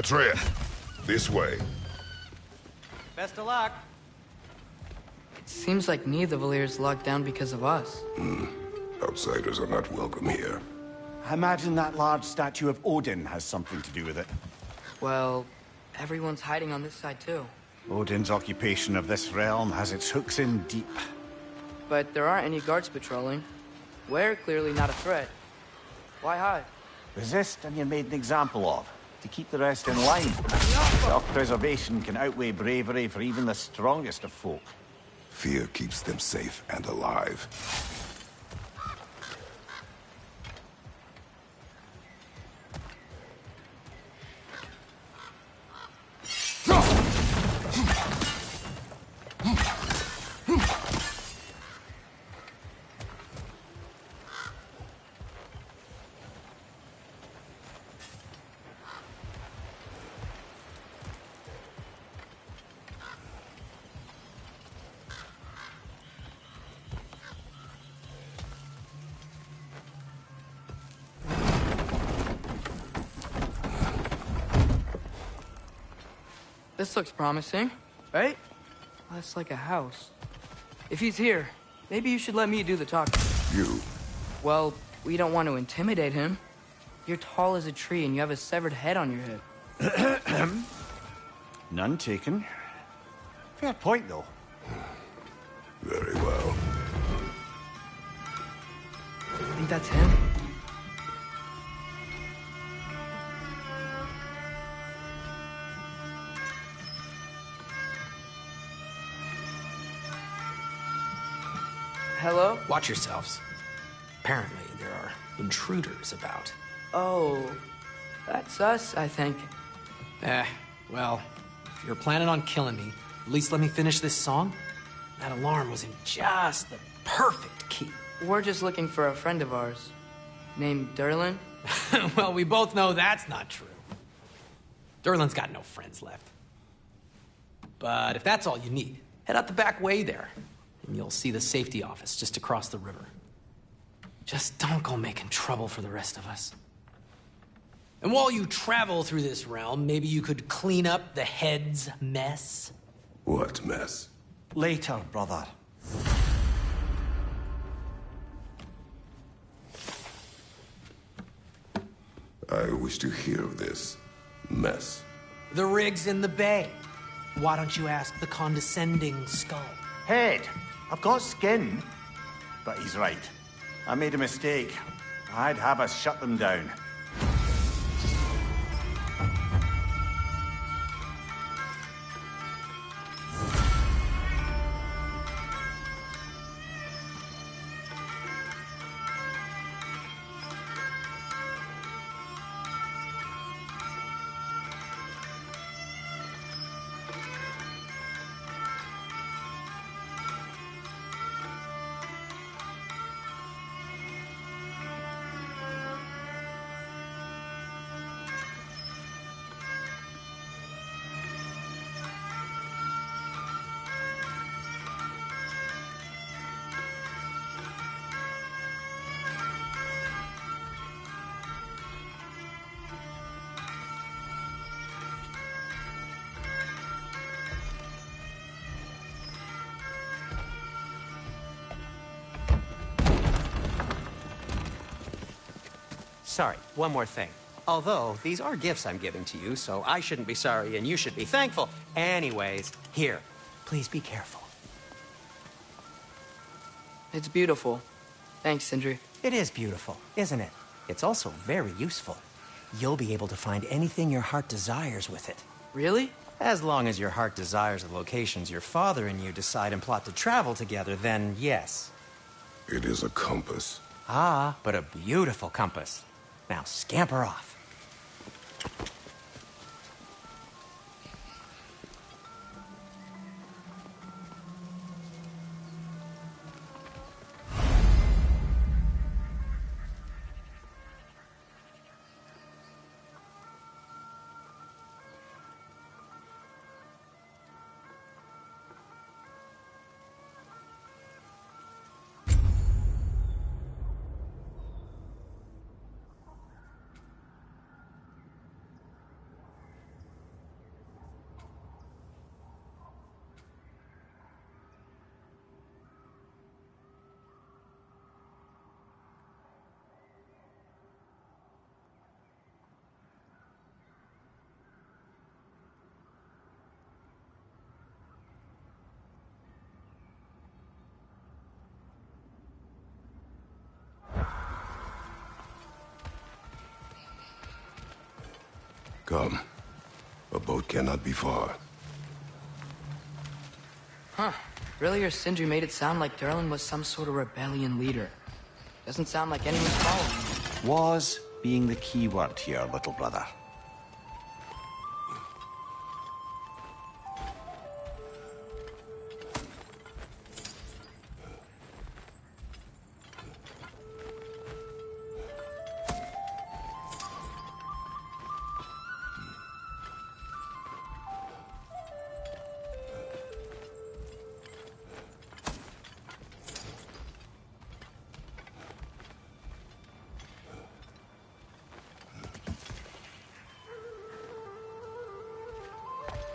Atreus, this way. Best of luck. It seems like Nidavellir locked down because of us. Outsiders are not welcome here. I imagine that large statue of Odin has something to do with it. Well, everyone's hiding on this side too. Odin's occupation of this realm has its hooks in deep. But there aren't any guards patrolling. We're clearly not a threat. Why hide? Resist and you're made an example of, to keep the rest in line. Self-preservation can outweigh bravery for even the strongest of folk. Fear keeps them safe and alive. This looks promising, right? That's like a house. If he's here, maybe you should let me do the talking. You? Well, we don't want to intimidate him. You're tall as a tree and you have a severed head on your head. None taken. Fair point, though. Very well. I think that's him. Hello? Watch yourselves. Apparently, there are intruders about. Oh, that's us, I think. Well, if you're planning on killing me, at least let me finish this song. That alarm was in just the perfect key. We're just looking for a friend of ours, named Durlin. Well, we both know that's not true. Durlin's got no friends left. But if that's all you need, head out the back way there, and you'll see the safety office just across the river. Just don't go making trouble for the rest of us. And while you travel through this realm, maybe you could clean up the head's mess? What mess? Later, brother. I wish to hear of this mess. The rig's in the bay. Why don't you ask the condescending skull? Head, I've got skin. But he's right. I made a mistake. I'd have us shut them down. Sorry, one more thing. Although, these are gifts I'm giving to you, so I shouldn't be sorry and you should be thankful. Anyways, here, please be careful. It's beautiful. Thanks, Sindri. It is beautiful, isn't it? It's also very useful. You'll be able to find anything your heart desires with it. Really? As long as your heart desires the locations your father and you decide and plot to travel together, then yes. It is a compass. Ah, but a beautiful compass. Now scamper off. Come. A boat cannot be far. Huh. Earlier, Sindri made it sound like Durlin was some sort of rebellion leader. Doesn't sound like anyone's following him. Was being the key word here, little brother.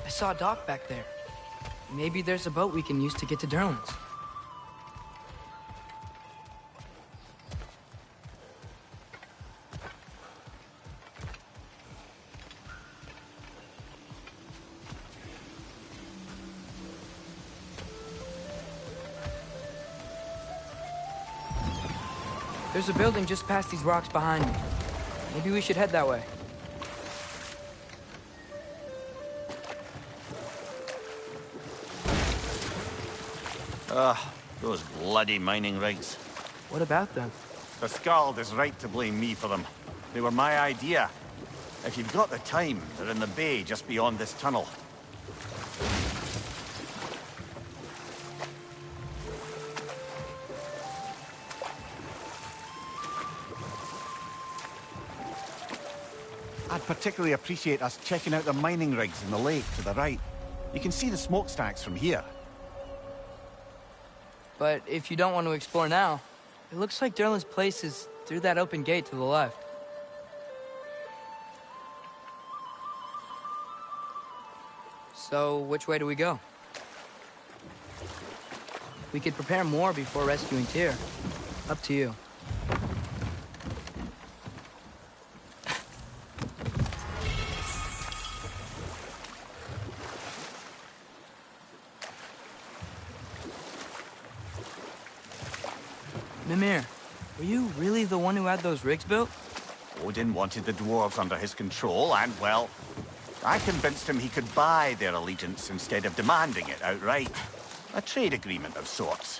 I saw a dock back there. Maybe there's a boat we can use to get to Durlin's. There's a building just past these rocks behind me. Maybe we should head that way. Those bloody mining rigs. What about them? The Skald is right to blame me for them. They were my idea. If you've got the time, they're in the bay just beyond this tunnel. I'd particularly appreciate us checking out the mining rigs in the lake to the right. You can see the smokestacks from here. But if you don't want to explore now, it looks like Durlin's place is through that open gate to the left. So, which way do we go? We could prepare more before rescuing Tyr. Up to you. Mimir, were you really the one who had those rigs built? Odin wanted the dwarves under his control, and, well, I convinced him he could buy their allegiance instead of demanding it outright. A trade agreement of sorts.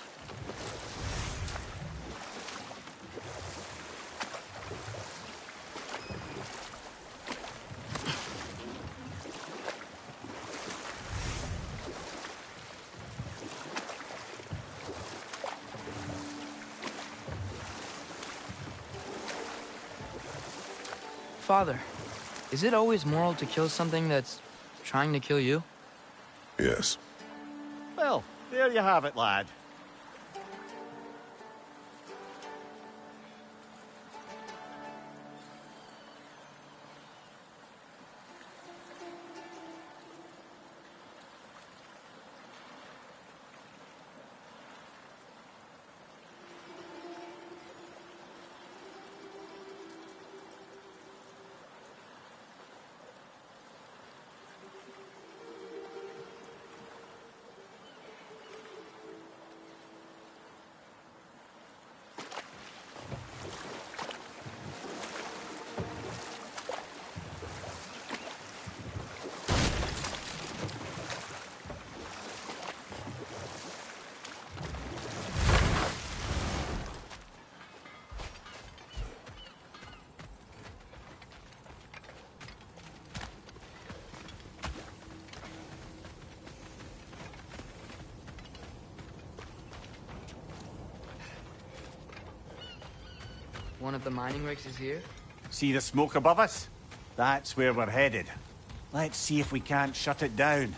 Father, is it always moral to kill something that's trying to kill you? Yes. Well, there you have it, lad. One of the mining rigs is here? See the smoke above us? That's where we're headed. Let's see if we can't shut it down.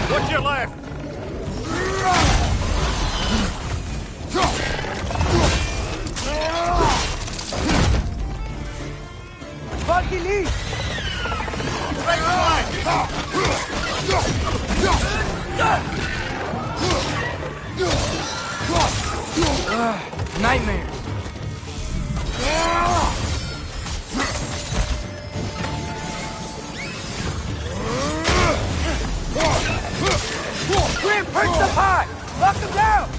What's your left? Buggy Lee! Nightmare. Green, perch up high! Lock him down!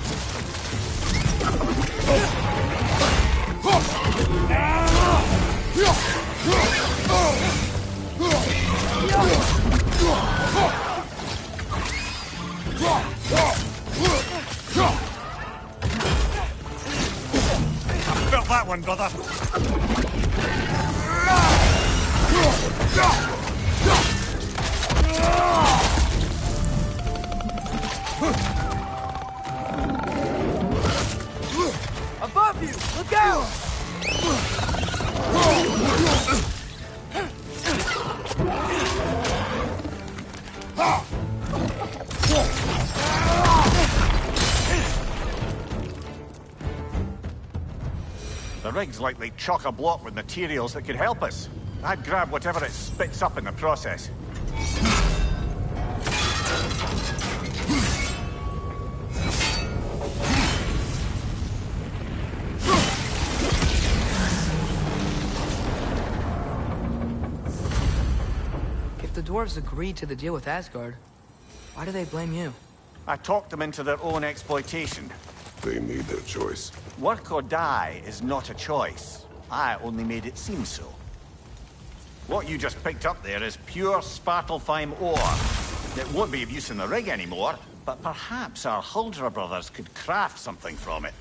Felt that one, brother. Above you! Look out! The rig's likely chock-a-block with materials that could help us. I'd grab whatever it spits up in the process. If the dwarves agreed to the deal with Asgard, why do they blame you? I talked them into their own exploitation. They made their choice. Work or die is not a choice. I only made it seem so. What you just picked up there is pure Svartalfheim ore. It won't be of use in the rig anymore, but perhaps our Huldra brothers could craft something from it.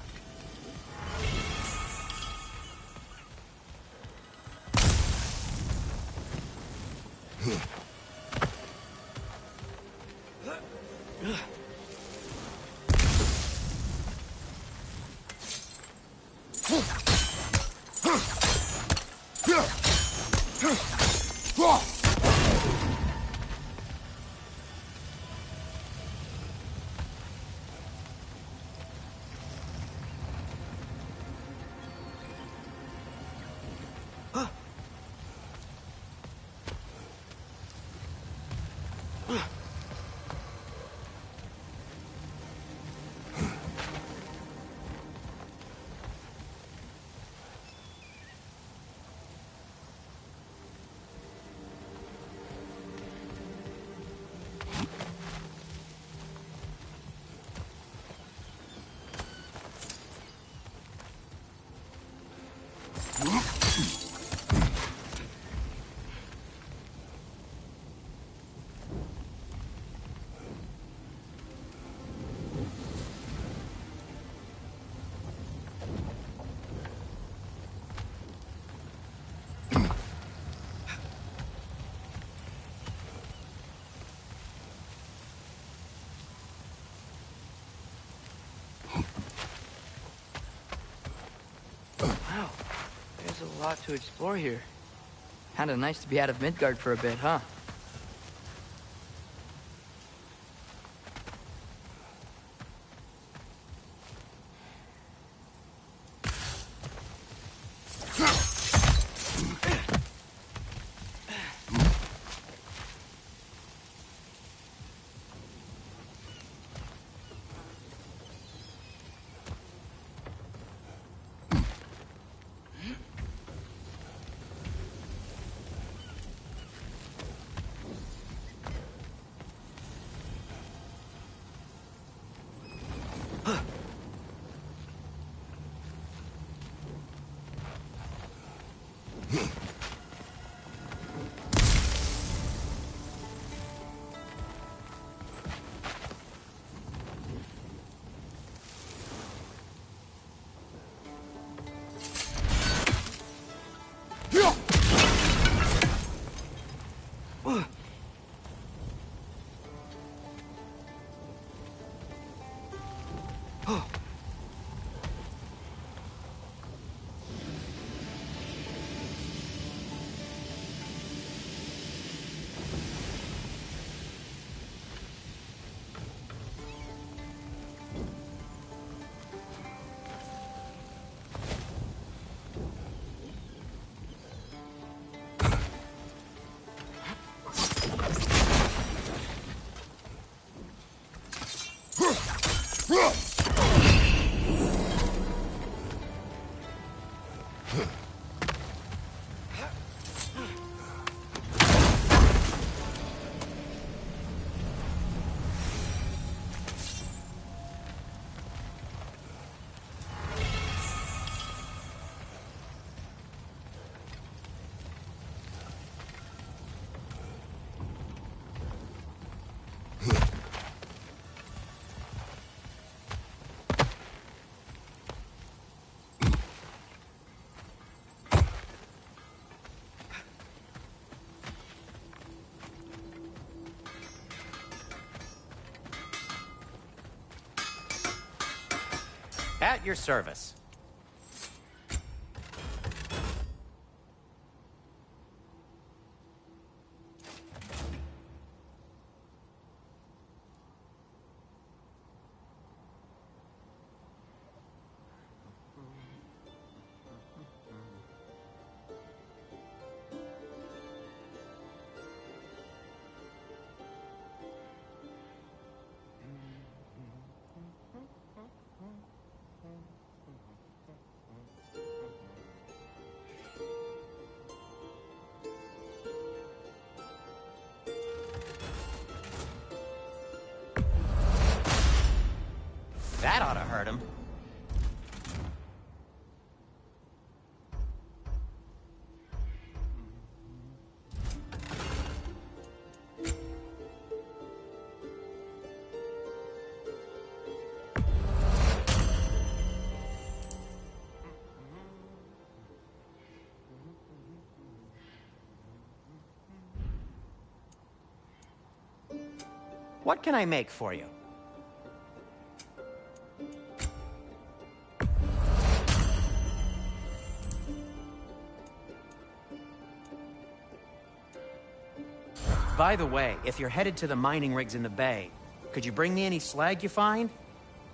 Wow, there's a lot to explore here. Kinda nice to be out of Midgard for a bit, huh? At your service. That ought to hurt him. What can I make for you? By the way, if you're headed to the mining rigs in the bay, could you bring me any slag you find?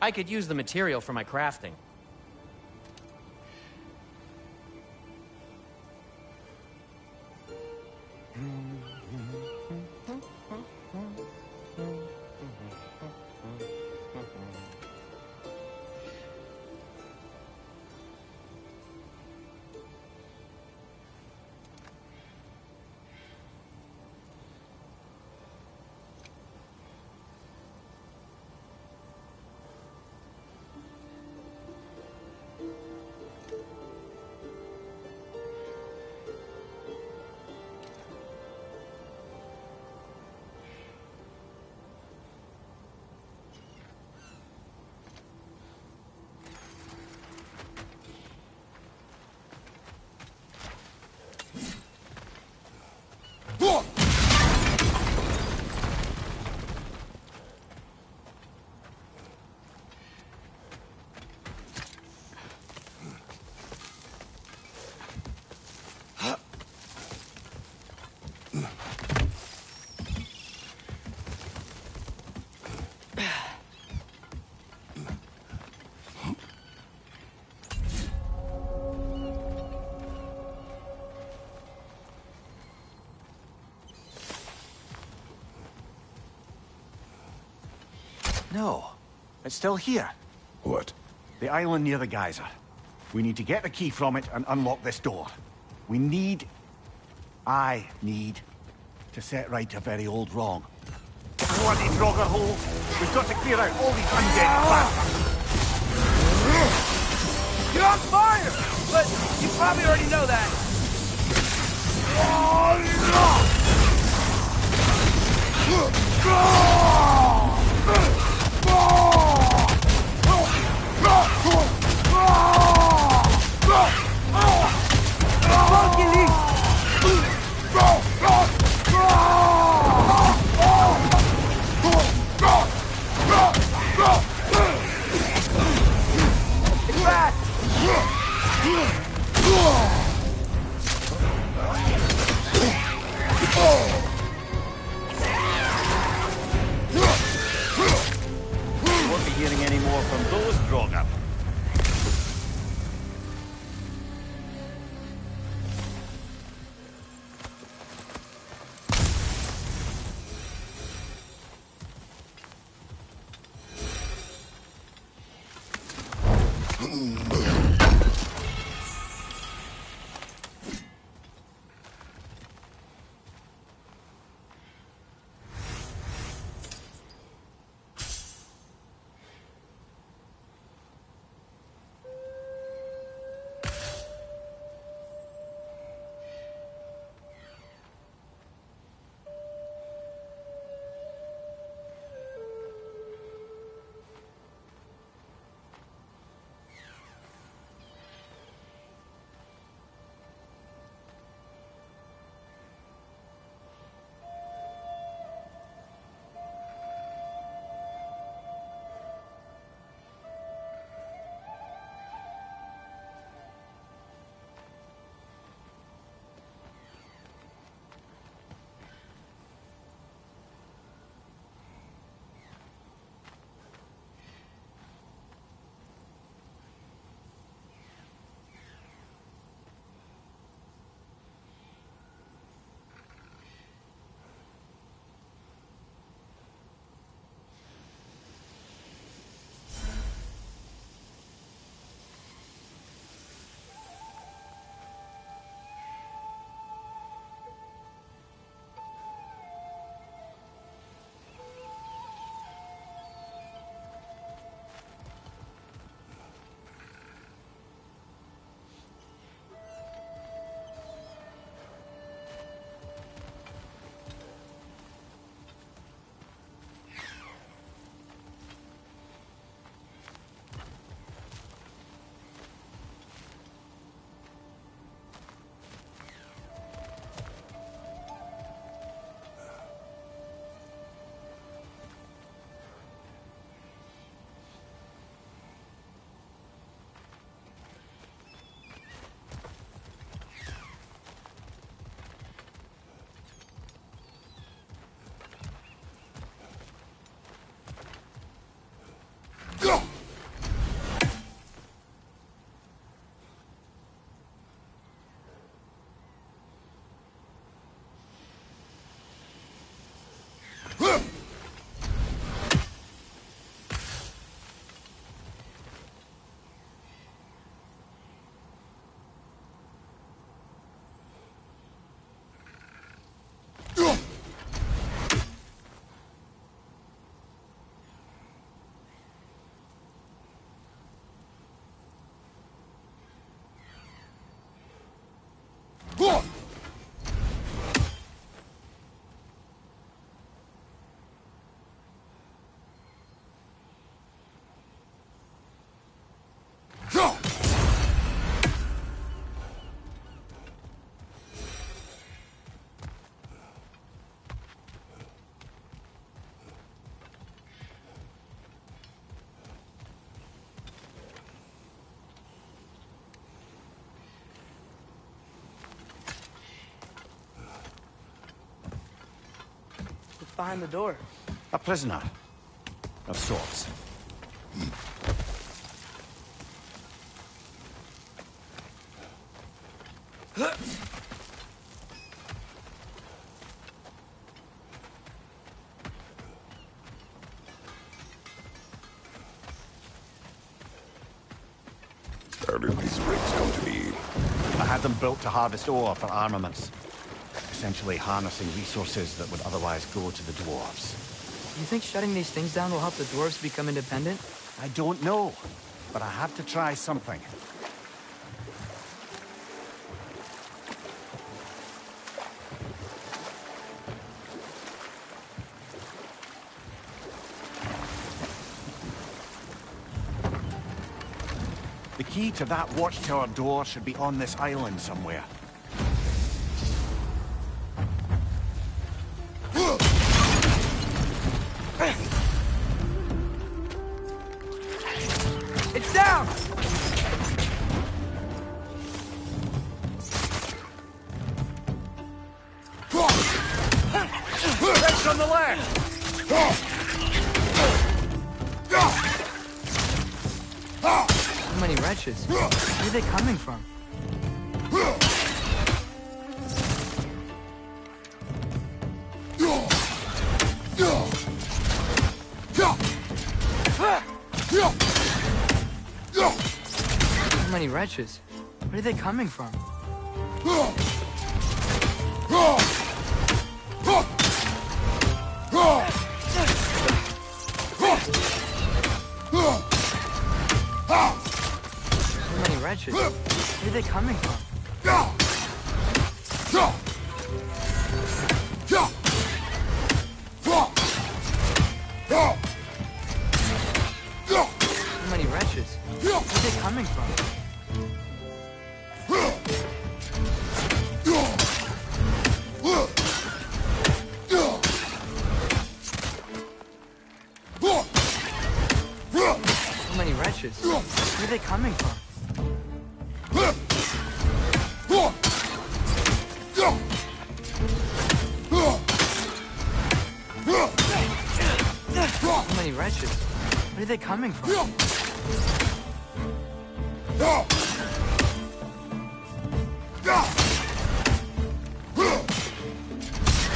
I could use the material for my crafting. No, it's still here. What? The island near the geyser. We need to get the key from it and unlock this door. I need to set right a very old wrong. Bloody Frogger holes! We've got to clear out all these undead bastards! You're on fire! But you probably already know that. It's fast! Behind the door. A prisoner. Of sorts. How did these rigs come to be? I had them built to harvest ore for armaments. Essentially harnessing resources that would otherwise go to the dwarves. You think shutting these things down will help the dwarves become independent? I don't know, but I had to try something. The key to that watchtower door should be on this island somewhere. It's down! That's on the left! So many wretches. Where are they coming from? So many wretches. Where are they coming from? So many wretches. Where are they coming from? So many wretches. Where are they coming from? So many wretches. Where are they coming from? So many wretches. Where are they coming from?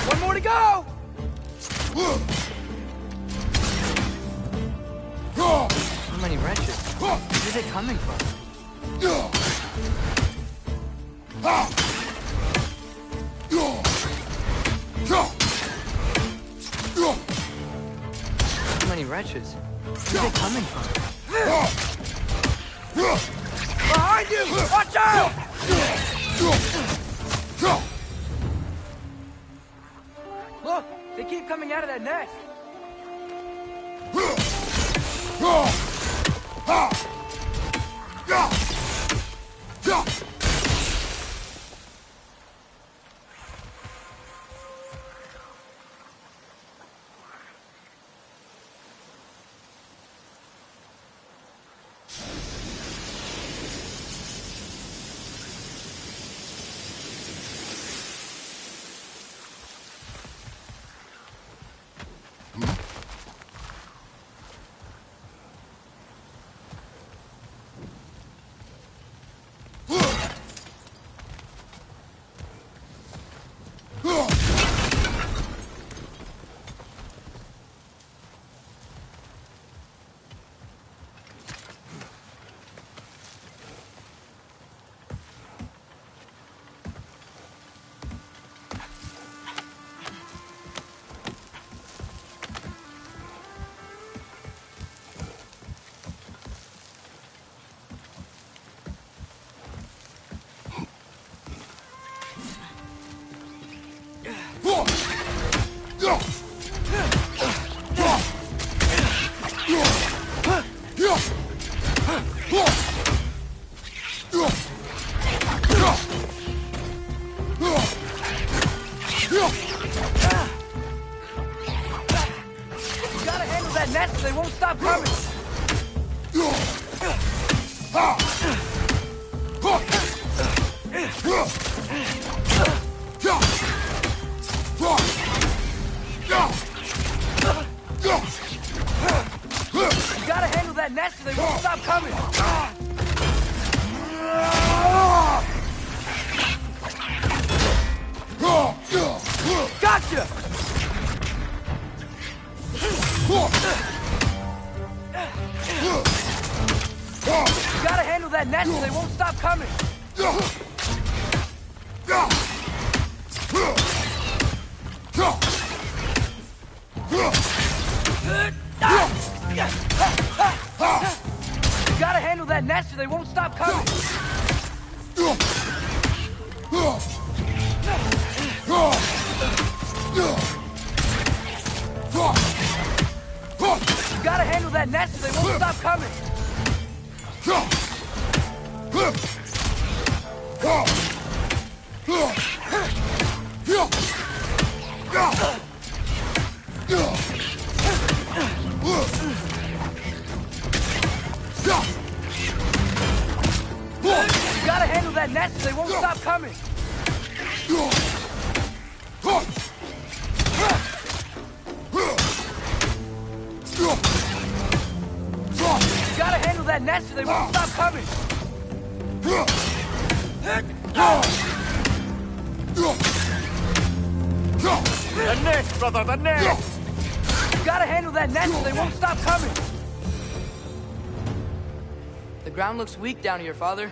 One more to go! So many wretches. Where are they coming from? So many wretches. Where are they coming from? Behind you! Watch out! Look! They keep coming out of that nest! Gotta handle that net so they won't stop coming. You gotta handle that net so they won't stop coming. Gotcha! You gotta handle that net so they won't stop coming. You gotta handle that net so they won't stop coming. You gotta handle that net so they won't stop coming. You gotta handle that net so they won't stop coming. You gotta handle that net so they won't stop coming. The nest, brother, the nest! You gotta handle that net so they won't stop coming. The ground looks weak down here, Father.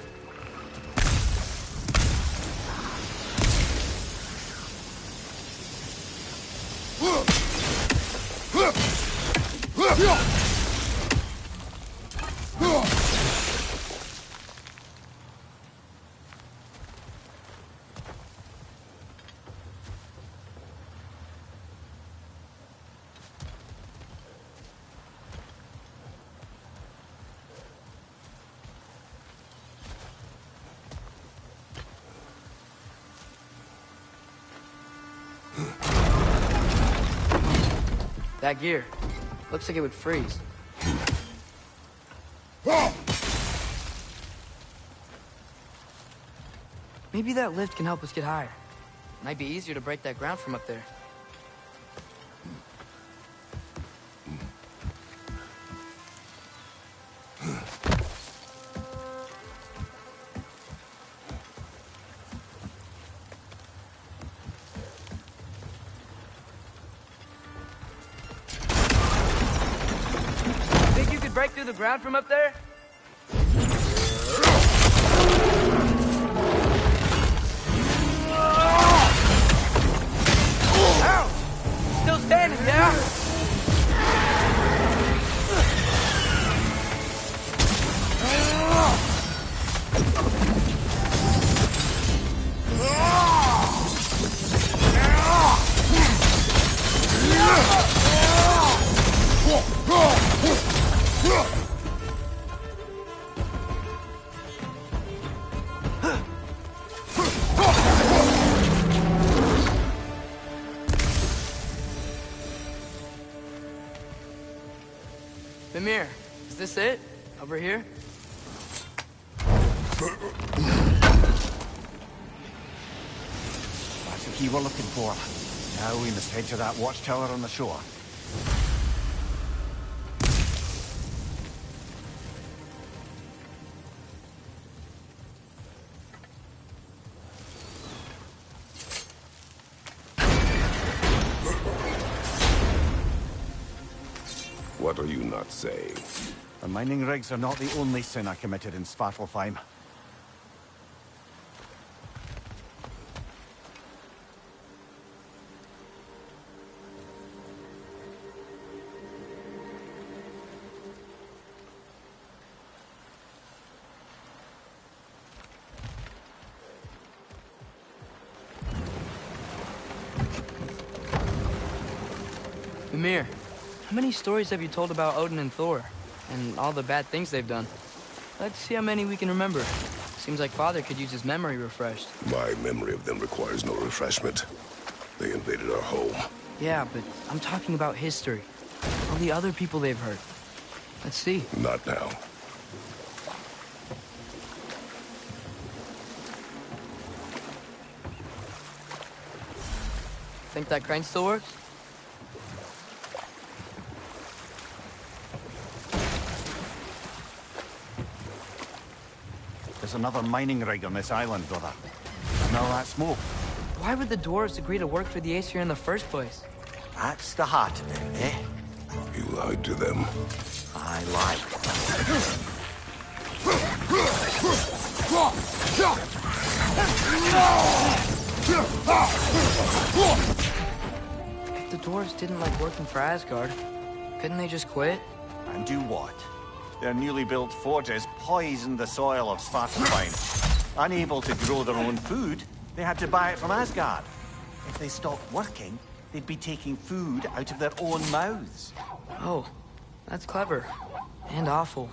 That gear. Looks like it would freeze. Maybe that lift can help us get higher. Might be easier to break that ground from up there. Think you could break through the ground from up there? Ow! Still standing, yeah? Mimir, is this it? Over here? That's the key we're looking for. Now we must head to that watchtower on the shore. What are you not saying? The mining rigs are not the only sin I committed in Svartalfheim. Mimir, how many stories have you told about Odin and Thor? And all the bad things they've done? Let's see how many we can remember. Seems like Father could use his memory refreshed. My memory of them requires no refreshment. They invaded our home. Yeah, but I'm talking about history. All the other people they've hurt. Let's see. Not now. Think that crane still works? There's another mining rig on this island, brother. Smell that smoke? Why would the dwarves agree to work for the Aesir in the first place? That's the heart of it, eh? You lied to them. I lied. If the dwarves didn't like working for Asgard, couldn't they just quit? And do what? Their newly built forges poisoned the soil of Svartalfheim. Unable to grow their own food, they had to buy it from Asgard. If they stopped working, they'd be taking food out of their own mouths. Oh, that's clever. And awful.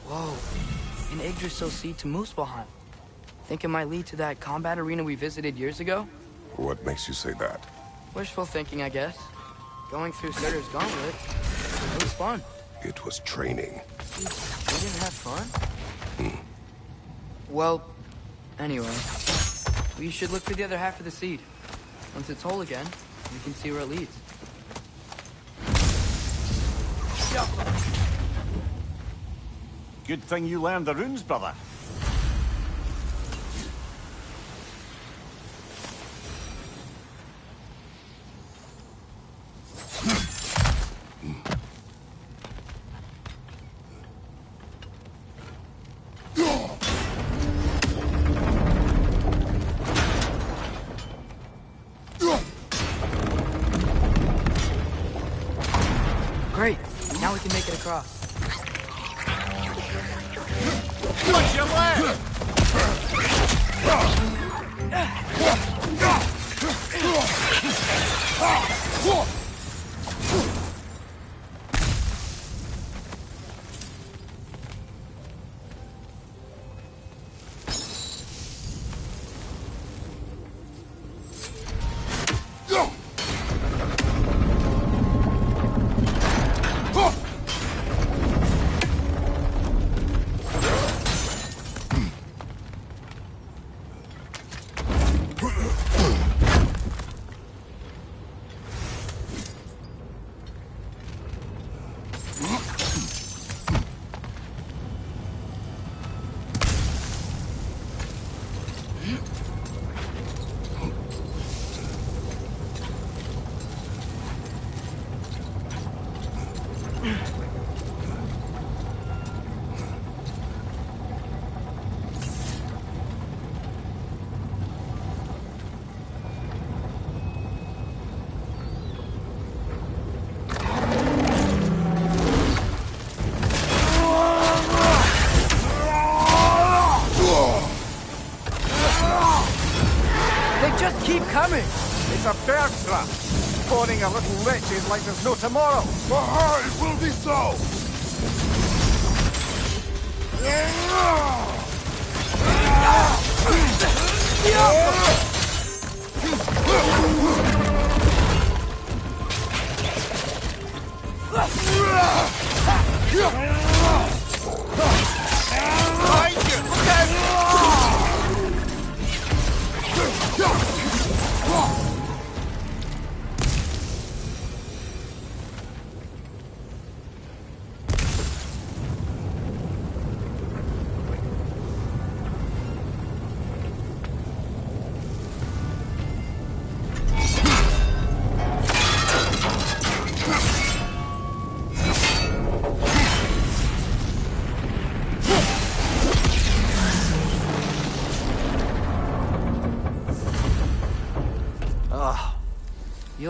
Whoa, an Yggdrasil seed to Muspelheim. Think it might lead to that combat arena we visited years ago? What makes you say that? Wishful thinking, I guess. Going through Surtur's gauntlet, it was fun. It was training. You didn't have fun? Well, anyway, we should look for the other half of the seed. Once it's whole again, we can see where it leads. Good thing you learned the runes, brother. Great, now we can make it across. Watch your left! It's a bird trap. Spawning a little wretches like there's no tomorrow. For her, it will be so!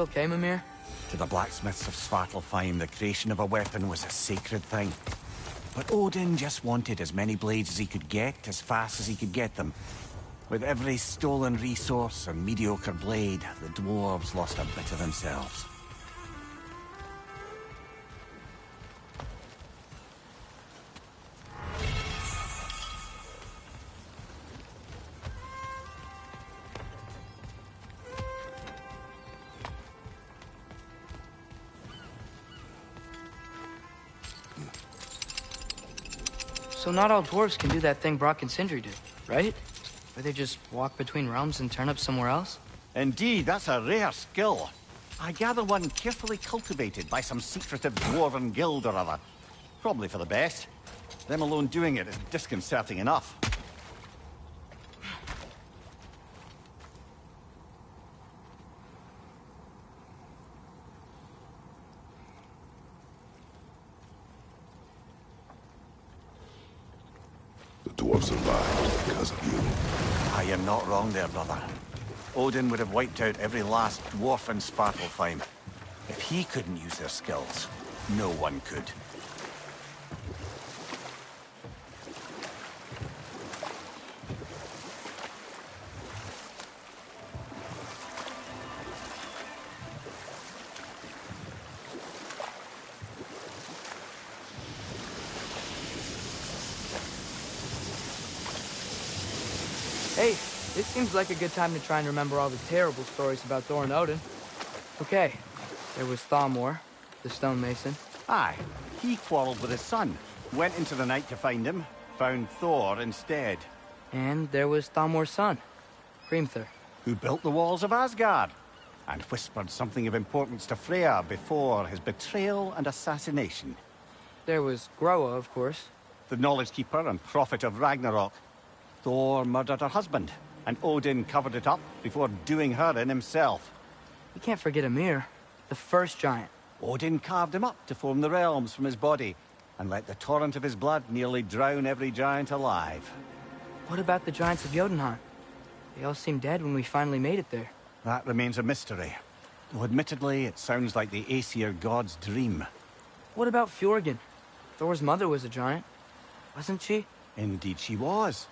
okay, Mimir? To the blacksmiths of Svartalfheim, the creation of a weapon was a sacred thing. But Odin just wanted as many blades as he could get, as fast as he could get them. With every stolen resource and mediocre blade, the dwarves lost a bit of themselves. So not all dwarves can do that thing Brock and Sindri did, right? Where they just walk between realms and turn up somewhere else? Indeed, that's a rare skill. I gather one carefully cultivated by some secretive dwarven guild or other. Probably for the best. Them alone doing it is disconcerting enough. The dwarves survived because of you. Ah, you're not wrong there, brother. Odin would have wiped out every last dwarf in Svartalfheim. If he couldn't use their skills, no one could. Hey, this seems like a good time to try and remember all the terrible stories about Thor and Odin. Okay, there was Thamor, the stonemason. Aye, he quarreled with his son, went into the night to find him, found Thor instead. And there was Thamor's son, Hrimthur. Who built the walls of Asgard, and whispered something of importance to Freya before his betrayal and assassination. There was Groa, of course. The knowledge keeper and prophet of Ragnarok. Thor murdered her husband, and Odin covered it up before doing her in himself. You can't forget Ymir, the first giant. Odin carved him up to form the realms from his body, and let the torrent of his blood nearly drown every giant alive. What about the giants of Jotunheim? They all seemed dead when we finally made it there. That remains a mystery. Though admittedly, it sounds like the Aesir god's dream. What about Fjorgyn? Thor's mother was a giant, wasn't she? Indeed she was.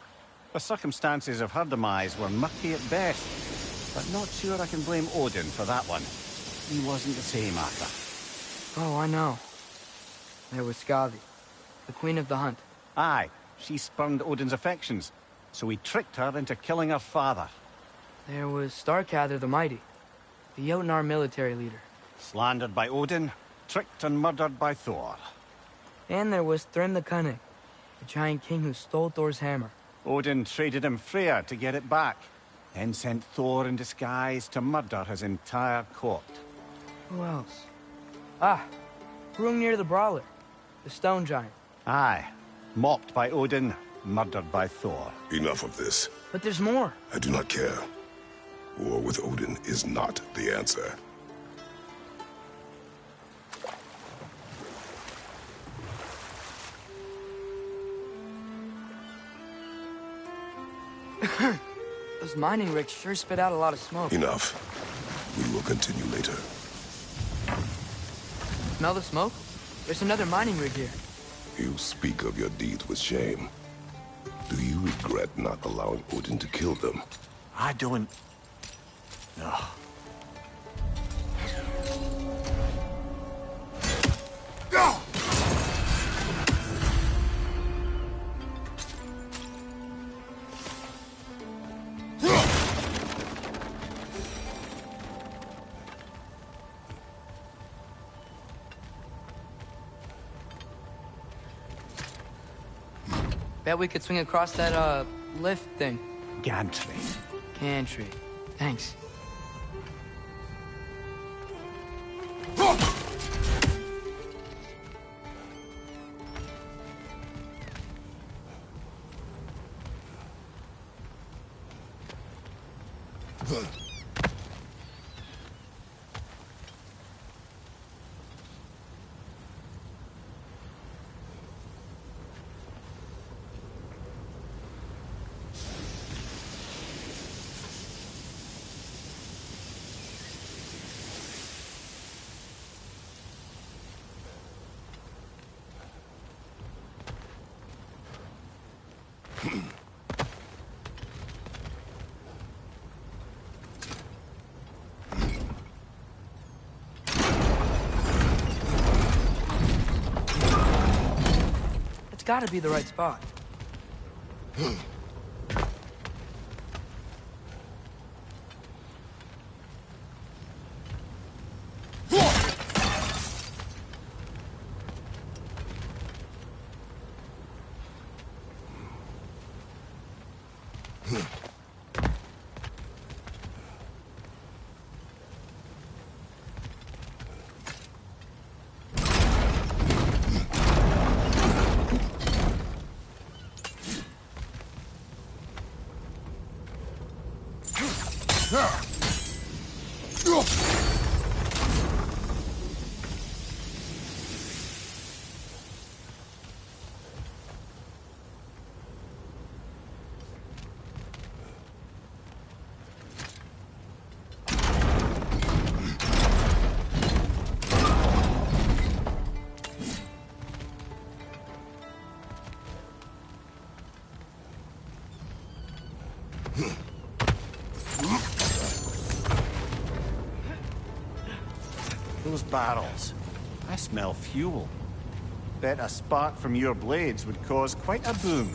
The circumstances of her demise were murky at best, but not sure I can blame Odin for that one. He wasn't the same after. Oh, I know. There was Skavi, the queen of the hunt. Aye, she spurned Odin's affections, so he tricked her into killing her father. There was Starkather the Mighty, the Jotnar military leader. Slandered by Odin, tricked and murdered by Thor. And there was Thrym the Cunning, the giant king who stole Thor's hammer. Odin traded him Freya to get it back, then sent Thor in disguise to murder his entire court. Who else? Ah, Hrungnir the Brawler, the stone giant. Aye, mocked by Odin, murdered by Thor. Enough of this. But there's more. I do not care. War with Odin is not the answer. Those mining rigs sure spit out a lot of smoke. Enough. We will continue later. Smell the smoke? There's another mining rig here. You speak of your deeds with shame. Do you regret not allowing Odin to kill them? I don't... No. Bet we could swing across that, lift thing. Gantry. Gantry. Thanks. gotta be the right spot. Those barrels. I smell fuel. Bet a spark from your blades would cause quite a boom.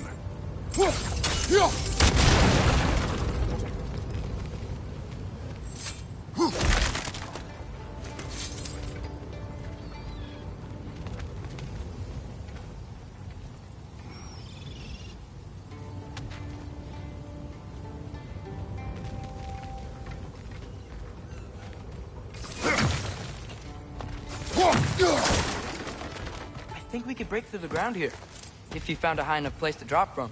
I think we could break through the ground here, if you found a high enough place to drop from.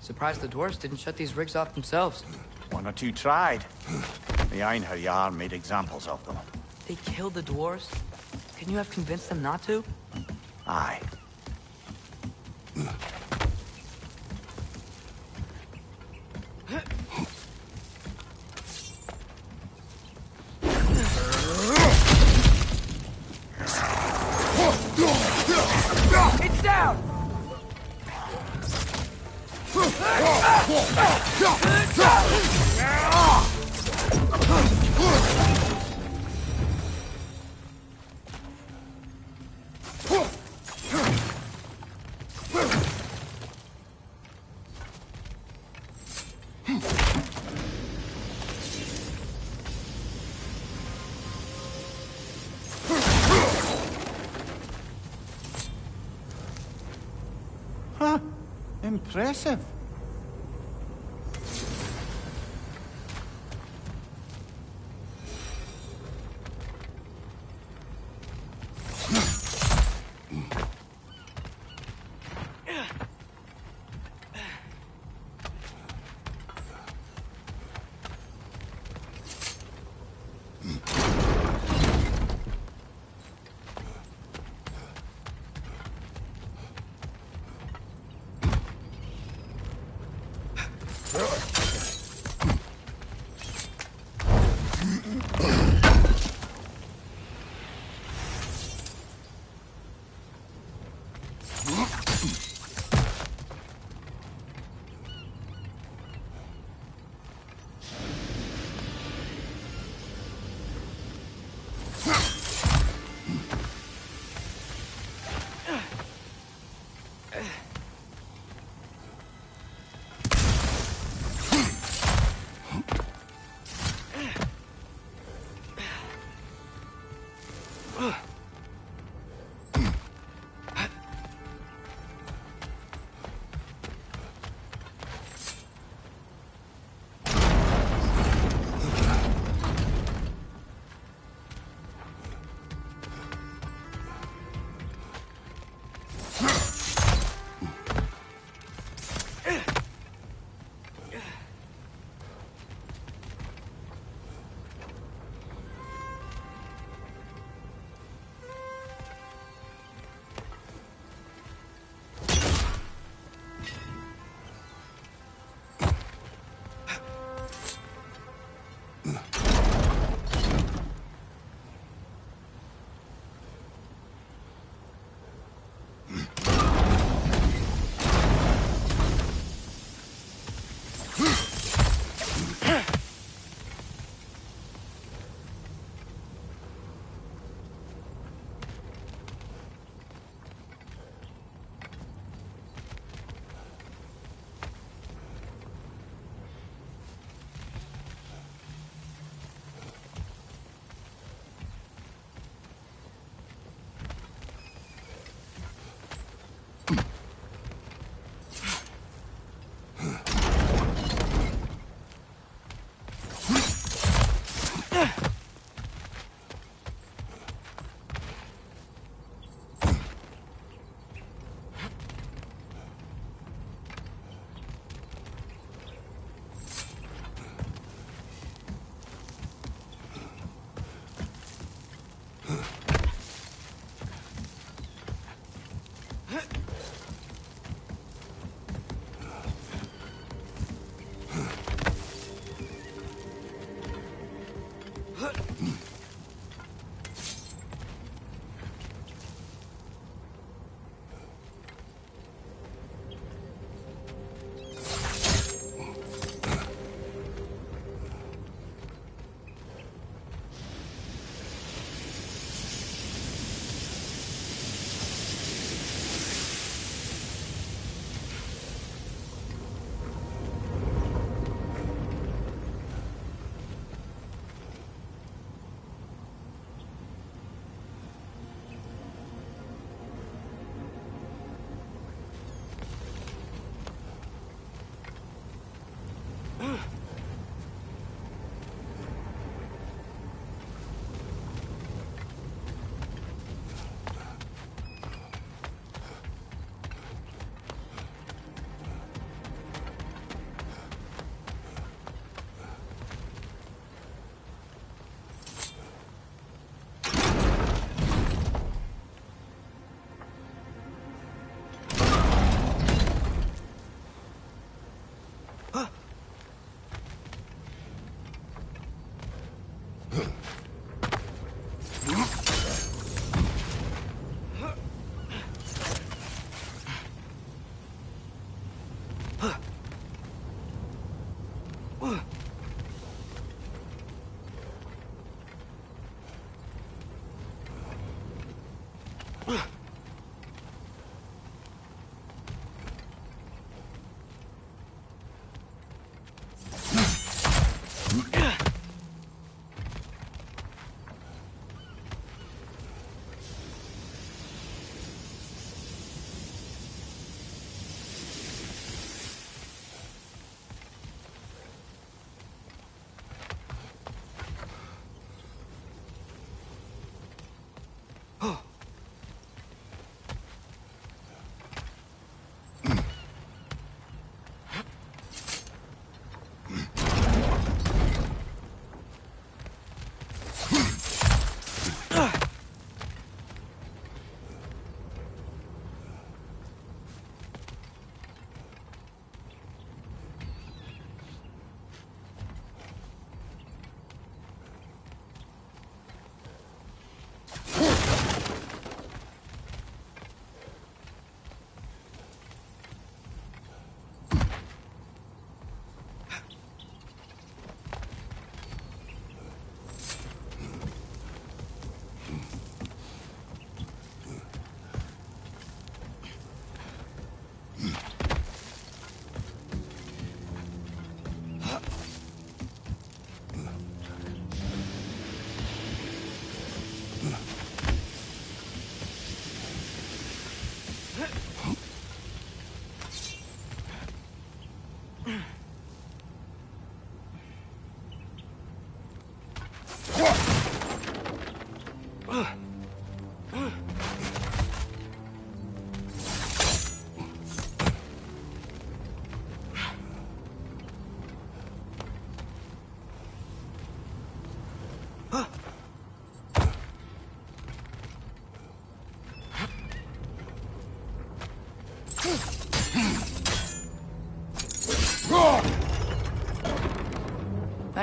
Surprised the dwarves didn't shut these rigs off themselves. One or two tried. The Einherjar made examples of them. They killed the dwarves? Couldn't you have convinced them not to? Aye. It's down! Huh. Impressive.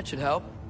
That should help.